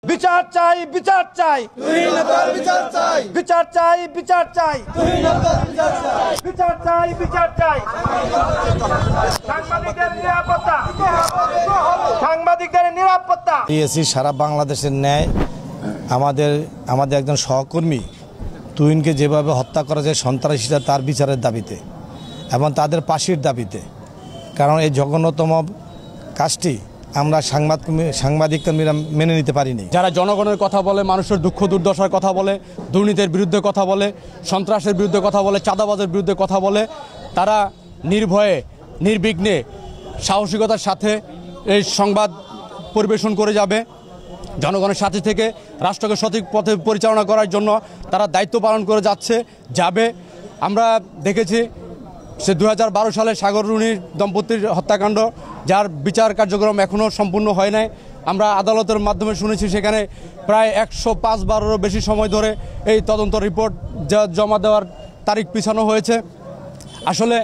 বিচার চাই, বিচার চাই, বিচার চাই, বিচার চাই, বিচার চাই, বিচার চাই, বিচার চাই। সাংবাদিকদের নিরাপত্তা, সাংবাদিকদের নিরাপত্তা। দিয়েছি সারা বাংলাদেশের ন্যায় আমাদের একজন সহকর্মী তুহিনকে যেভাবে হত্যা করা যায় সন্ত্রাসীরা তার বিচারের দাবিতে এবং তাদের ফাঁসির দাবিতে, কারণ এই জঘন্যতম কাজটি আমরা সাংবাদিককর্মীরা মেনে নিতে পারিনি। যারা জনগণের কথা বলে, মানুষের দুঃখ দুর্দশার কথা বলে, দুর্নীতির বিরুদ্ধে কথা বলে, সন্ত্রাসের বিরুদ্ধে কথা বলে, চাঁদাবাজের বিরুদ্ধে কথা বলে, তারা নির্ভয়ে নির্বিঘ্নে সাহসিকতার সাথে এই সংবাদ পরিবেশন করে যাবে। জনগণের সাথে থেকে রাষ্ট্রকে সঠিক পথে পরিচালনা করার জন্য তারা দায়িত্ব পালন করে যাবে। আমরা দেখেছি সে 2012 সালে সাগর রুনির দম্পতির হত্যাকাণ্ড, যার বিচার কার্যক্রম এখনও সম্পূর্ণ হয় নাই। আমরা আদালতের মাধ্যমে শুনেছি সেখানে প্রায় 105বারেরও বেশি সময় ধরে এই তদন্ত রিপোর্ট জমা দেওয়ার তারিখ পিছানো হয়েছে। আসলে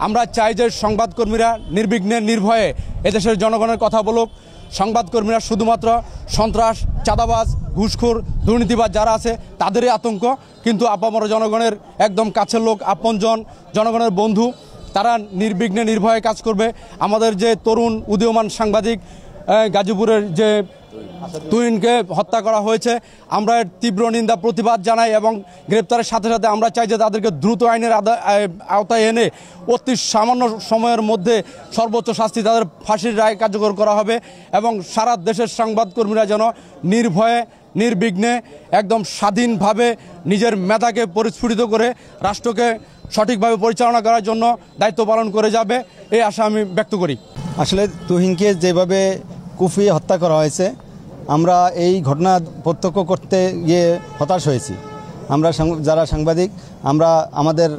আমরা চাই যে সংবাদকর্মীরা নির্বিঘ্নে নির্ভয়ে এদেশের জনগণের কথা বলুক। সংবাদকর্মীরা শুধুমাত্র সন্ত্রাস, চাঁদাবাজ, ঘুষখোর, দুর্নীতিবাজ যারা আছে তাদেরই আতঙ্ক, কিন্তু আপামর জনগণের একদম কাছের লোক, আপনজন, জনগণের বন্ধু, তারা নির্বিঘ্নে নির্ভয়ে কাজ করবে। আমাদের যে তরুণ উদীয়মান সাংবাদিক গাজীপুরের যে তুহিনকে হত্যা করা হয়েছে, আমরা তীব্র নিন্দা প্রতিবাদ জানাই এবং গ্রেপ্তারের সাথে সাথে আমরা চাই যে তাদেরকে দ্রুত আইনের আওতায় এনে অতি সামান্য সময়ের মধ্যে সর্বোচ্চ শাস্তি, তাদের ফাঁসির রায় কার্যকর করা হবে এবং সারা দেশের সংবাদকর্মীরা যেন নির্ভয়ে নির্বিঘ্নে একদম স্বাধীনভাবে নিজের মেধাকে পরিস্ফুটিত করে রাষ্ট্রকে সঠিকভাবে পরিচালনা করার জন্য দায়িত্ব পালন করে যাবে, এই আশা আমি ব্যক্ত করি। আসলে তুহিনকে যেভাবে কুপিয়ে হত্যা করা হয়েছে, আমরা এই ঘটনা প্রত্যক্ষ করতে গিয়ে হতাশ হয়েছি। আমরা যারা সাংবাদিক, আমরা আমাদের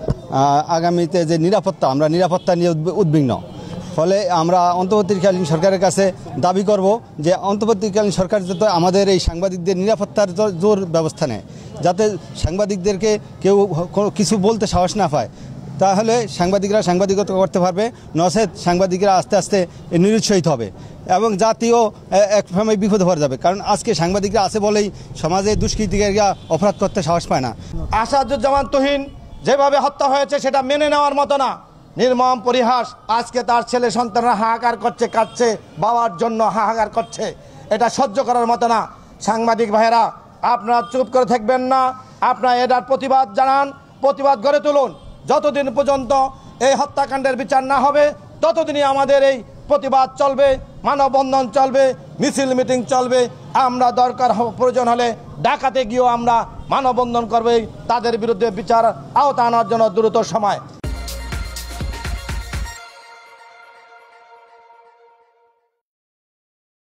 আগামীতে যে নিরাপত্তা নিয়ে উদ্বিগ্ন। ফলে আমরা অন্তর্বর্তীকালীন সরকারের কাছে দাবি করব যে অন্তর্বর্তীকালীন সরকার যাতে আমাদের এই সাংবাদিকদের নিরাপত্তার জোর ব্যবস্থা নেয়, যাতে সাংবাদিকদেরকে কেউ কিছু বলতে সাহস না পায়। তাহলে সাংবাদিকরা সাংবাদিকতা করতে পারবে, নচেত সাংবাদিকরা আস্তে আস্তে নিরুৎসাহিত হবে এবং জাতীয় এক সময় বিপদে পড়ে যাবে। কারণ আজকে সাংবাদিকরা আছে বলেই সমাজে দুষ্কৃতিকারীরা অপরাধ করতে সাহস পায় না। আসাদুজ্জামান তুহিন যেভাবে হত্যা হয়েছে সেটা মেনে নেওয়ার মতো না, নির্মম পরিহাস। আজকে তার ছেলে সন্তানরা হাহাকার করছে, কাঁদছে, বাবার জন্য হাহাকার করছে, এটা সহ্য করার মতো না। সাংবাদিক ভাইয়েরা, আপনারা চুপ করে থাকবেন না, আপনারা এটার প্রতিবাদ জানান, প্রতিবাদ গড়ে তুলুন। যতদিন পর্যন্ত এই হত্যাকাণ্ডের বিচার না হবে ততদিনই আমাদের এই প্রতিবাদ চলবে, মানববন্ধন চলবে, মিছিল মিটিং চলবে। আমরা দরকার প্রয়োজন হলে ঢাকাতে গিয়েও আমরা মানববন্ধন করবে তাদের বিরুদ্ধে বিচার আওতা আনার জন্য দ্রুত সময়।